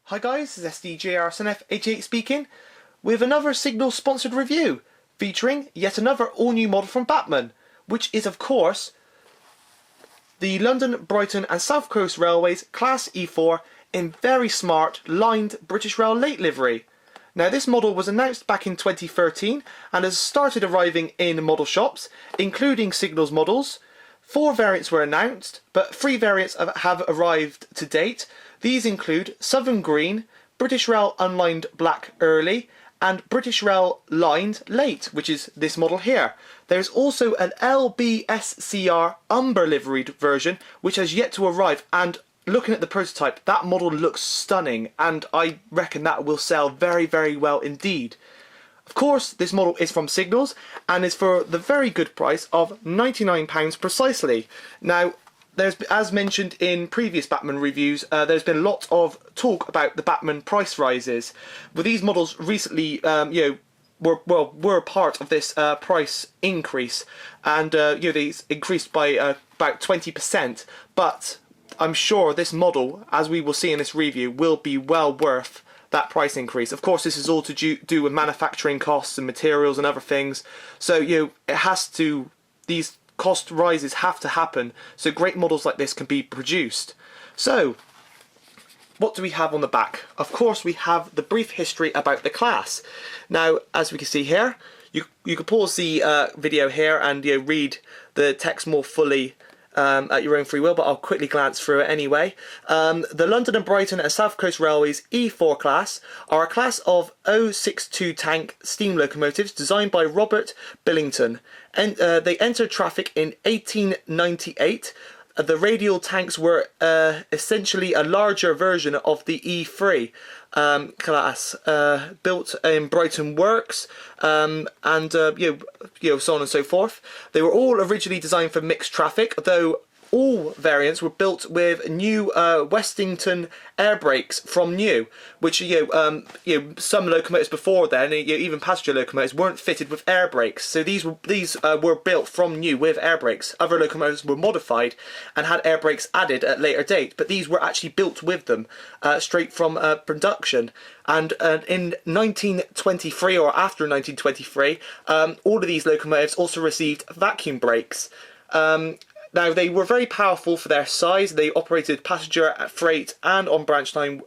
Hi guys, this is SDJRSNF88 speaking with another Signal sponsored review featuring yet another all new model from Bachmann, which is of course the London, Brighton and South Coast Railways Class E4 in very smart lined British Rail late livery. Now this model was announced back in 2013 and has started arriving in model shops, including Signal's models. 4 variants were announced, but 3 variants have arrived to date. These include Southern Green, British Rail Unlined Black Early, and British Rail Lined Late, which is this model here. There's also an LB&SCR Umber Livery version, which has yet to arrive, and looking at the prototype, that model looks stunning, and I reckon that will sell very, very well indeed. Of course, this model is from Signals, and is for the very good price of £99 precisely. Now, as mentioned in previous Bachmann reviews, there's been a lot of talk about the Bachmann price rises. Well, these models recently, were part of this price increase, and these increased by about 20%. But I'm sure this model, as we will see in this review, will be well worth that price increase. Of course, this is all to do with manufacturing costs and materials and other things. So it has to. These cost rises have to happen so great models like this can be produced. So what do we have on the back? Of course we have the brief history about the class. Now as we can see here, you can pause the video here and read the text more fully at your own free will, but I'll quickly glance through it anyway. The London and Brighton and South Coast Railways E4 class are a class of 062 tank steam locomotives designed by Robert Billinton. And they entered traffic in 1898. The radial tanks were essentially a larger version of the E3 class, built in Brighton Works, and so on and so forth. They were all originally designed for mixed traffic, though all variants were built with new Westington air brakes from new, which some locomotives before then, even passenger locomotives, weren't fitted with air brakes. So these were built from new with air brakes. Other locomotives were modified and had air brakes added at a later date, but these were actually built with them straight from production. And in 1923 or after 1923, all of these locomotives also received vacuum brakes. Now, they were very powerful for their size. They operated passenger, freight and on branch line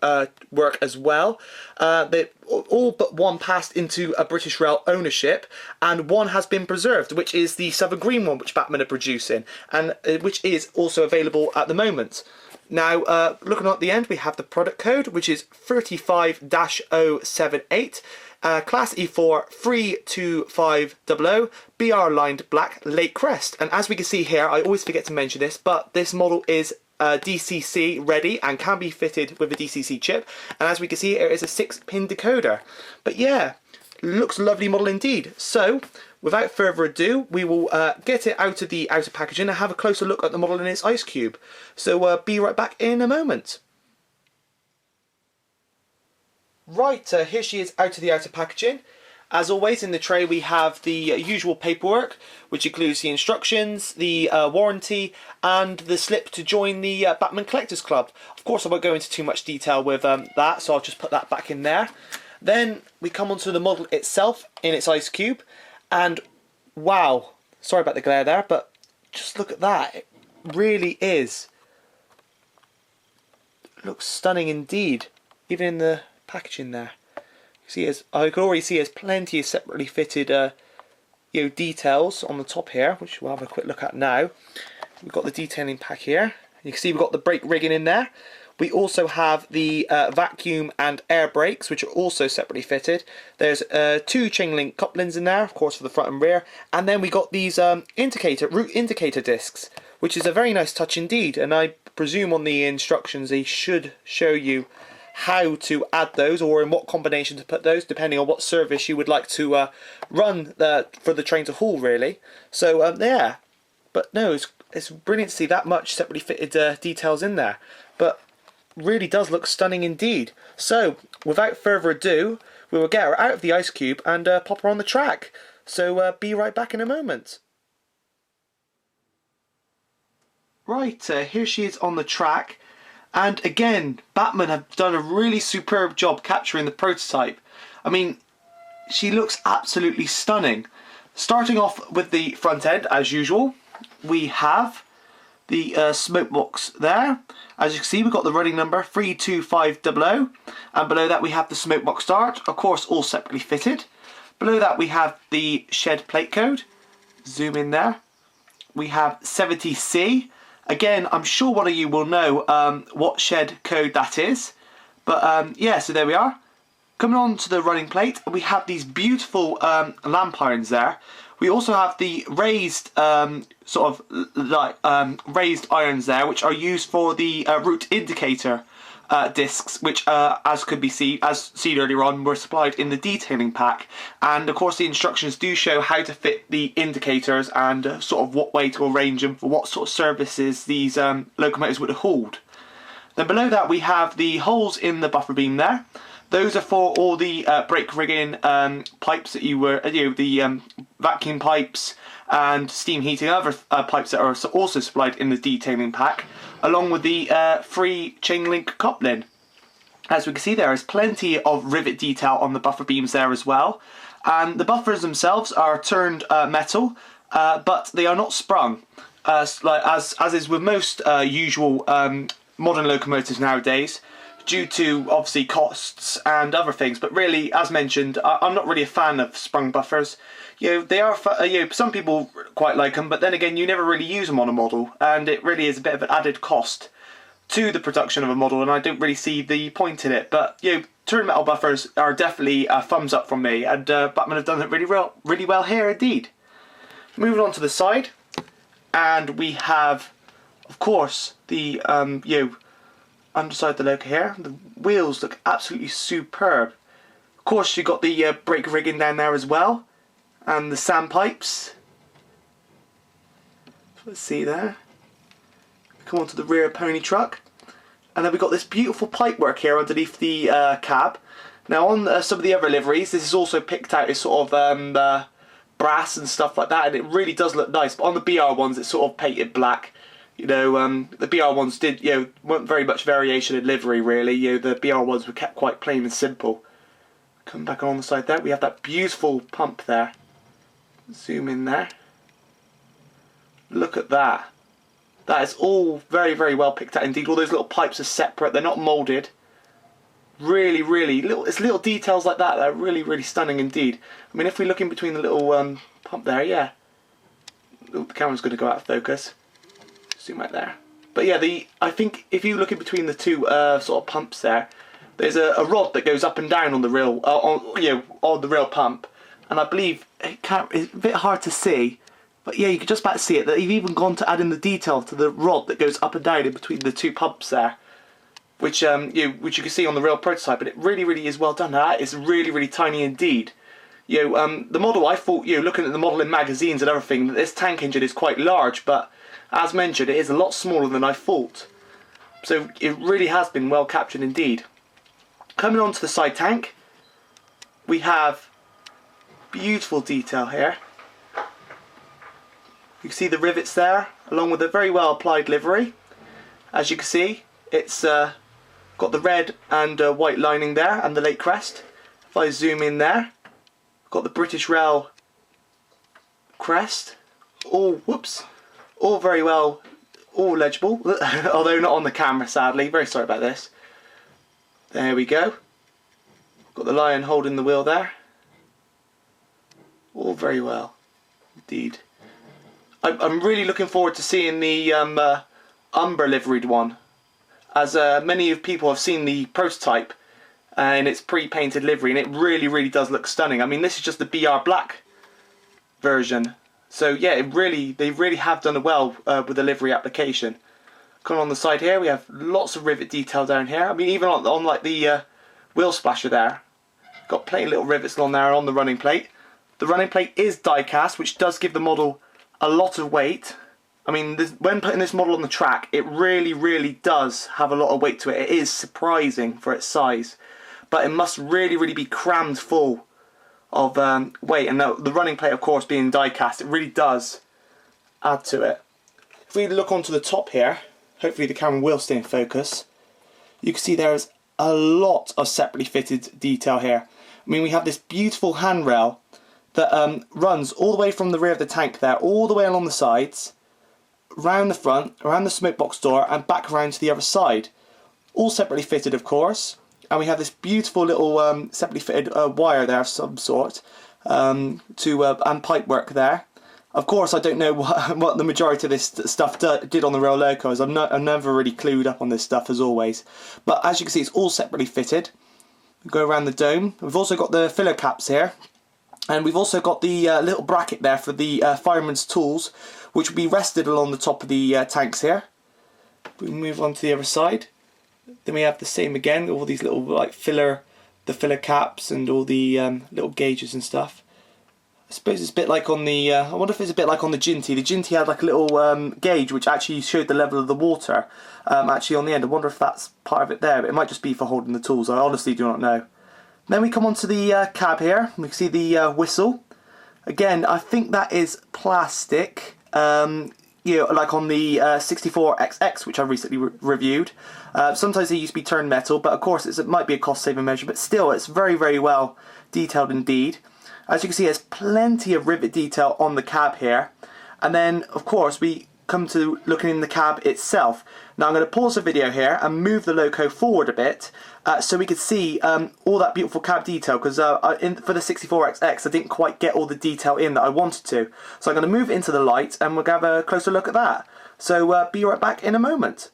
work as well. They all but one passed into a British Rail ownership, and one has been preserved, which is the Southern Green one, which Bachmann are producing, and which is also available at the moment. Now, looking at the end, we have the product code, which is 35-078. Class E4 32500 BR lined black late crest, and as we can see here, I always forget to mention this, but this model is DCC ready and can be fitted with a DCC chip, and as we can see here is a 6-pin decoder. But yeah, looks a lovely model indeed. So without further ado, we will get it out of the outer packaging and have a closer look at the model in its ice cube. So be right back in a moment. Right, here she is out of the outer packaging. As always, in the tray we have the usual paperwork, which includes the instructions, the warranty, and the slip to join the Bachmann Collectors Club. Of course, I won't go into too much detail with that, so I'll just put that back in there. Then we come onto the model itself in its ice cube, and wow, sorry about the glare there, but just look at that. It really is. It looks stunning indeed, even in the packaging there. See, I can already see there's plenty of separately fitted details on the top here, which we'll have a quick look at now. We've got the detailing pack here. You can see we've got the brake rigging in there. We also have the vacuum and air brakes, which are also separately fitted. There's 2 chain link couplings in there, of course, for the front and rear. And then we got these route indicator discs, which is a very nice touch indeed. And I presume on the instructions they should show you how to add those, or in what combination to put those, depending on what service you would like to run for the train to haul, really. So yeah, but no, it's brilliant to see that much separately fitted details in there, but really does look stunning indeed. So without further ado, we will get her out of the ice cube and pop her on the track. So be right back in a moment. Right, here she is on the track. And again, Bachmann have done a really superb job capturing the prototype. I mean, she looks absolutely stunning. Starting off with the front end, as usual, we have the smoke box there. As you can see, we've got the running number 32500, and below that we have the smoke box start, of course all separately fitted. Below that we have the shed plate code. Zoom in there. We have 70C. Again, I'm sure one of you will know what shed code that is. But yeah, so there we are. Coming on to the running plate, we have these beautiful lamp irons there. We also have the raised raised irons there, which are used for the route indicator discs, which as seen earlier on, were supplied in the detailing pack. And of course the instructions do show how to fit the indicators and sort of what way to arrange them for what sort of services these locomotives would hold. Then below that we have the holes in the buffer beam there. Those are for all the brake rigging pipes that the vacuum pipes and steam heating and other pipes that are also supplied in the detailing pack, along with the free chain link coupling. As we can see, there is plenty of rivet detail on the buffer beams there as well. And the buffers themselves are turned metal, but they are not sprung, as is with most usual modern locomotives nowadays, due to obviously costs and other things. But really, as mentioned, I'm not really a fan of sprung buffers. They are, some people quite like them, but then again, you never really use them on a model, and it really is a bit of an added cost to the production of a model, and I don't really see the point in it. But turn metal buffers are definitely a thumbs up from me, and Bachmann have done it really well here indeed. Moving on to the side, and we have, of course, the underside the loco here. The wheels look absolutely superb. Of course, you've got the brake rigging down there as well, and the sandpipes. Let's see there. Come on to the rear pony truck, and then we've got this beautiful pipework here underneath the cab. Now on some of the other liveries, this is also picked out as sort of brass and stuff like that, and it really does look nice. But on the BR ones, it's sort of painted black. The BR ones weren't very much variation in livery really. The BR ones were kept quite plain and simple. Come back on the side there, we have that beautiful pump there. Zoom in there. Look at that. That is all very, very well picked out indeed. All those little pipes are separate, they're not moulded. Really, it's little details like that are really, really stunning indeed. I mean, if we look in between the little pump there, yeah. Ooh, the camera's going to go out of focus. Zoom right there. But yeah, I think if you look in between the two sort of pumps there, there's a rod that goes up and down on the real on the real pump, and I believe it's a bit hard to see, but yeah, you can just about see it. That you've even gone to add in the detail to the rod that goes up and down in between the two pumps there, which you can see on the real prototype, and it really is well done. That is really tiny indeed. The model, I thought, looking at the model in magazines and everything, that this tank engine is quite large, but as mentioned, it is a lot smaller than I thought. So it really has been well captured indeed. Coming on to the side tank, we have beautiful detail here. You can see the rivets there, along with a very well applied livery. As you can see, it's got the red and white lining there, and the Lake Crest. If I zoom in there, got the British Rail crest. All very well, all legible, although not on the camera sadly, very sorry about this. There we go. Got the lion holding the wheel there. All very well, indeed. I'm really looking forward to seeing the Umber liveried one, as many of people have seen the prototype in its pre-painted livery, and it really does look stunning. I mean, this is just the BR black version. So yeah, they really have done well with the livery application. Coming on the side here, we have lots of rivet detail down here. I mean, even on like the wheel splasher there, got plenty of little rivets on there on the running plate. The running plate is die cast, which does give the model a lot of weight. I mean, when putting this model on the track, it really does have a lot of weight to it. It is surprising for its size, but it must really be crammed full of weight, and the running plate, of course, being die cast, it really does add to it. If we look onto the top here, hopefully the camera will stay in focus. you can see there's a lot of separately fitted detail here. I mean, we have this beautiful handrail that runs all the way from the rear of the tank there, all the way along the sides, round the front, around the smoke box door, and back around to the other side. All separately fitted, of course. And we have this beautiful little separately fitted wire there of some sort, and pipe work there. Of course, I don't know what the majority of this stuff did on the real locos. I'm never really clued up on this stuff, as always. But as you can see, it's all separately fitted. We go around the dome. We've also got the filler caps here. And we've also got the little bracket there for the fireman's tools, which will be rested along the top of the tanks here. We move on to the other side. Then we have the same again, all these little like filler caps and all the little gauges and stuff. I suppose it's a bit like on the, I wonder if it's a bit like on the Ginty. The Ginty had like a little gauge which actually showed the level of the water actually on the end. I wonder if that's part of it there, but it might just be for holding the tools. I honestly do not know. Then we come on to the cab here. We can see the whistle. Again, I think that is plastic. You know, like on the 64XX, which I recently reviewed. Sometimes they used to be turned metal, but of course it might be a cost-saving measure, but still it's very, very well detailed indeed. As you can see, there's plenty of rivet detail on the cab here. And then, of course, we come to looking in the cab itself. Now I'm going to pause the video here and move the loco forward a bit so we could see all that beautiful cab detail, because for the 64XX I didn't quite get all the detail in that I wanted to. So I'm going to move into the light and we'll have a closer look at that. So be right back in a moment.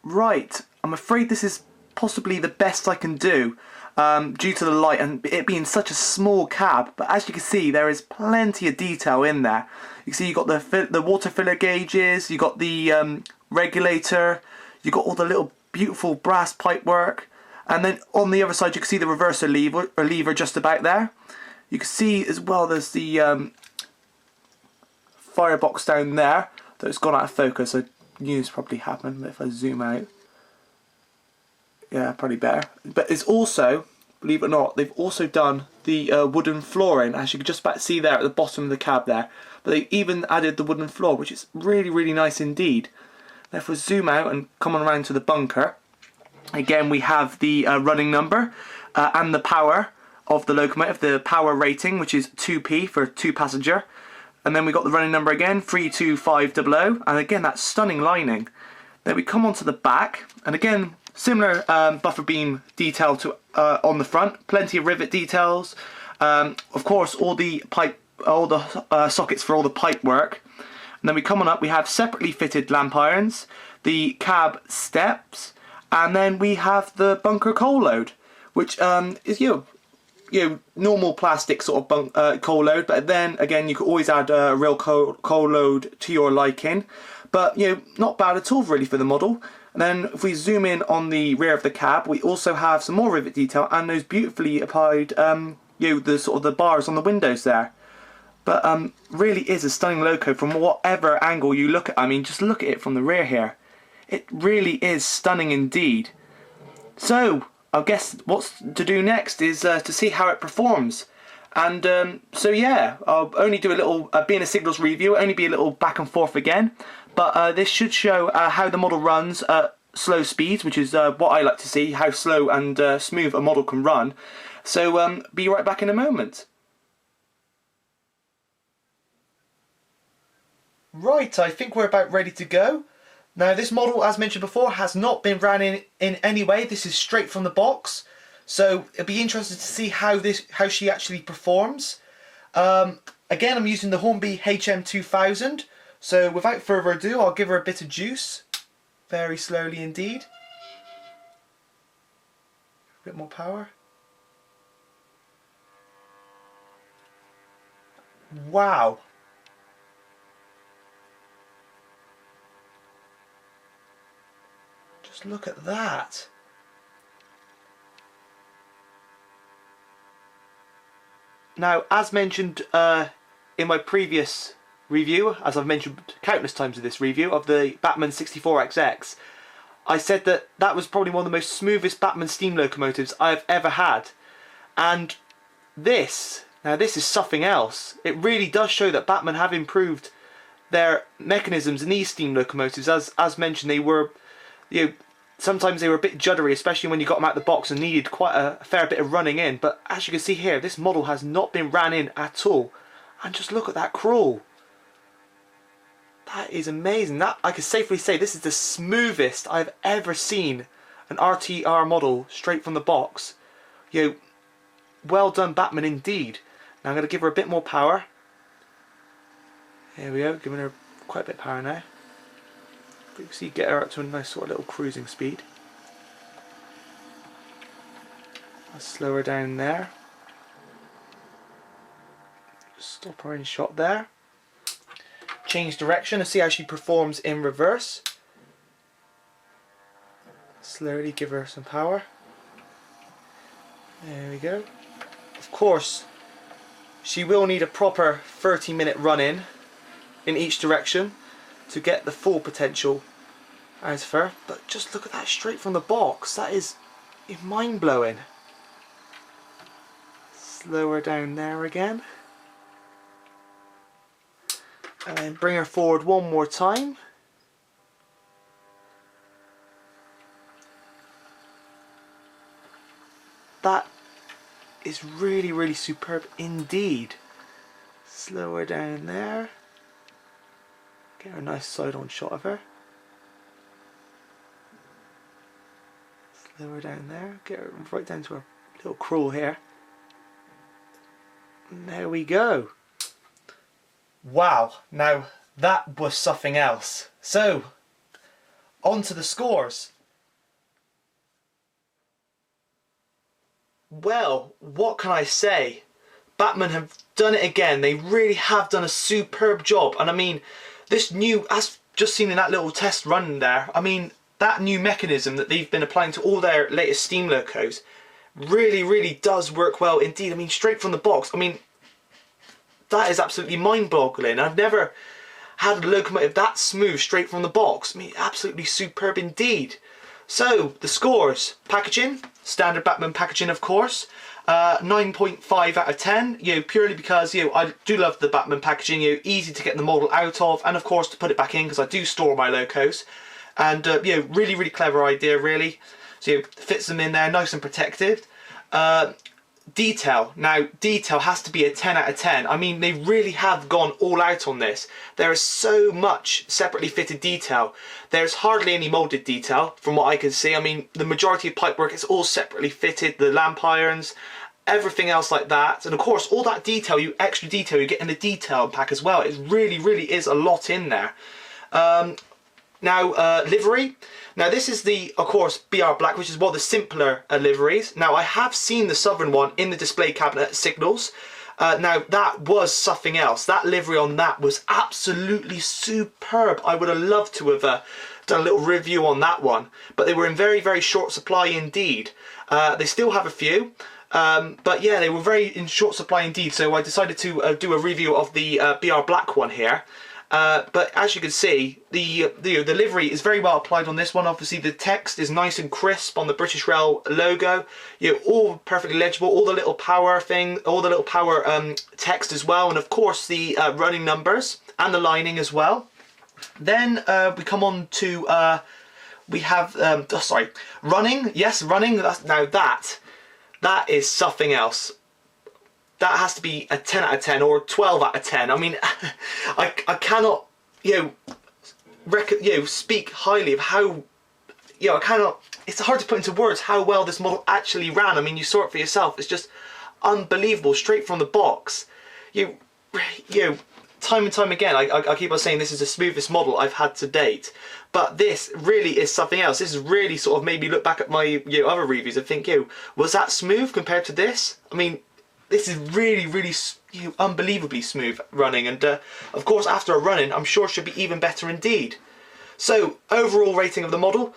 Right, I'm afraid this is possibly the best I can do due to the light and it being such a small cab, but as you can see there is plenty of detail in there. You can see you've got the water filler gauges, you've got the regulator, you've got all the little beautiful brass pipe work, and then on the other side you can see the reverser lever just about there. You can see as well there's the firebox down there that's gone out of focus. I knew this probably happened, but if I zoom out, yeah, probably better. But it's also, believe it or not, they've also done the wooden flooring, as you can just about see there at the bottom of the cab there. But they've even added the wooden floor, which is really, really nice indeed. Now if we zoom out and come on around to the bunker, again we have the running number and the power of the locomotive, the power rating, which is 2p for 2 passenger. And then we got the running number again, 32500, and again that stunning lining. Then we come onto the back, and again similar buffer beam detail to on the front, plenty of rivet details. Of course, all the sockets for all the pipe work. And then we come on up, we have separately fitted lamp irons, the cab steps, and then we have the bunker coal load, which is normal plastic sort of coal load, but then again you could always add a real coal load to your liking. But not bad at all really for the model. And then if we zoom in on the rear of the cab, we also have some more rivet detail and those beautifully applied the sort of the bars on the windows there. But really is a stunning loco from whatever angle you look at. I mean, just look at it from the rear here. It really is stunning indeed. So I guess what's to do next is to see how it performs. And so yeah, I'll only do a little, being a signals review, only be a little back and forth again. But this should show how the model runs at slow speeds, which is what I like to see, how slow and smooth a model can run. So be right back in a moment. Right, I think we're about ready to go. Now this model, as mentioned before, has not been ran in any way. This is straight from the box. So it'll be interesting to see how she actually performs. Again, I'm using the Hornby HM2000. So without further ado, I'll give her a bit of juice. Very slowly indeed. A bit more power. Wow. Just look at that. Now, as mentioned in my previous review, as I've mentioned countless times in this review of the Bachmann 64XX, I said that that was probably one of the most smoothest Bachmann steam locomotives I've ever had. And this is something else. It really does show that Bachmann have improved their mechanisms in these steam locomotives. As mentioned, they were you know, sometimes they were a bit juddery, especially when you got them out the box and needed quite a fair bit of running in. But as you can see here, this model has not been ran in at all. And just look at that crawl. That is amazing. That, I can safely say, this is the smoothest I've ever seen an RTR model straight from the box. You know, well done, Bachmann, indeed. Now I'm going to give her a bit more power. Here we go, giving her quite a bit of power now. You can see, get her up to a nice sort of little cruising speed. I'll slow her down there. Stop her in shot there. Change direction and see how she performs in reverse. Slowly give her some power. There we go. Of course, she will need a proper 30-minute run-in in each direction to get the full potential out of her. But just look at that straight from the box. That is mind-blowing. Slow her down there again. And then bring her forward one more time. That is really, really superb indeed. Slow her down there. Get her a nice side-on shot of her. Slow her down there. Get her right down to her little crawl here. And there we go. Wow, now that was something else. So, on to the scores. Well, what can I say? Bachmann have done it again. They really have done a superb job. And I mean, this new, as just seen in that little test run there, I mean, that new mechanism that they've been applying to all their latest steam locos really, really does work well indeed. I mean, straight from the box. I mean, that is absolutely mind-boggling. I've never had a locomotive that smooth straight from the box. I mean, absolutely superb indeed. So, the scores. Packaging, standard Bachmann packaging of course. 9.5 out of 10, you know, purely because, you know, I do love the Bachmann packaging, you know, easy to get the model out of, and of course to put it back in because I do store my locos. And, you know, really, really clever idea, really. So, you know, fits them in there, nice and protected. Detail. Now, detail has to be a 10 out of 10. I mean, they really have gone all out on this. There is so much separately fitted detail. There's hardly any moulded detail, from what I can see. I mean, the majority of pipework is all separately fitted, the lamp irons, everything else like that. And of course, all that detail, extra detail you get in the detail pack as well. It really, really is a lot in there. Now, livery. Now this is the, of course, BR Black, which is one of the simpler liveries. Now I have seen the Southern one in the display cabinet at Signals. Now that was something else. That livery on that was absolutely superb. I would have loved to have done a little review on that one. But they were in very, very short supply indeed. They still have a few. But yeah, they were very in short supply indeed. So I decided to do a review of the BR Black one here. But as you can see, the livery is very well applied on this one. Obviously, the text is nice and crisp on the British Rail logo. You know, all perfectly legible. All the little power all the little power text as well, and of course the running numbers and the lining as well. Then we come on to we have running. Yes, running. Now that is something else. That has to be a 10 out of 10 or a 12 out of 10. I mean, I cannot, you know, speak highly of how, you know, I cannot, it's hard to put into words how well this model actually ran. I mean, you saw it for yourself. It's just unbelievable, straight from the box. You know, time and time again, I keep on saying this is the smoothest model I've had to date. But this really is something else. This has really sort of made me look back at my, you know, other reviews and think, you know, was that smooth compared to this? I mean, this is really, really, you know, unbelievably smooth running, and of course after a run-in I'm sure it should be even better indeed. So overall rating of the model,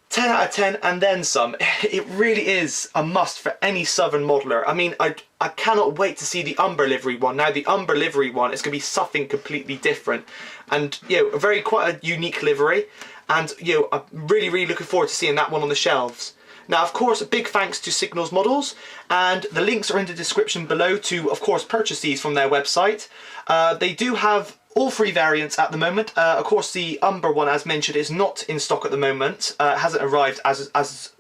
10 out of 10 and then some. It really is a must for any Southern modeler. I mean, I cannot wait to see the Umber livery one. Now the Umber livery one is going to be something completely different, and you know, quite a unique livery, and you know, I'm really, really looking forward to seeing that one on the shelves. Now, of course, a big thanks to Signals Models, and the links are in the description below to, of course, purchase these from their website. They do have all three variants at the moment. Of course, the Umber one, as mentioned, is not in stock at the moment. Hasn't arrived as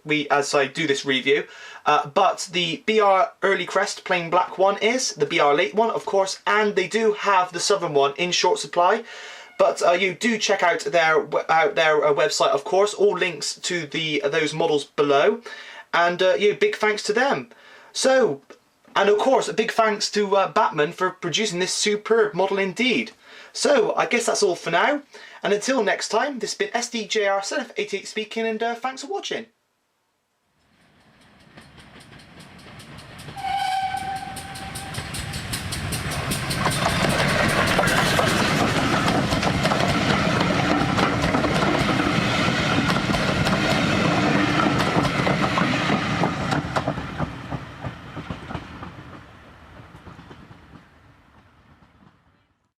I do this review. But the BR Early Crest plain black one is, the BR Late one, of course, and they do have the Southern one in short supply. But you do check out their website, of course. All links to those models below, and big thanks to them. So, and of course, a big thanks to Bachmann for producing this superb model indeed. So, I guess that's all for now, and until next time, this has been SDJR 88 speaking, and thanks for watching.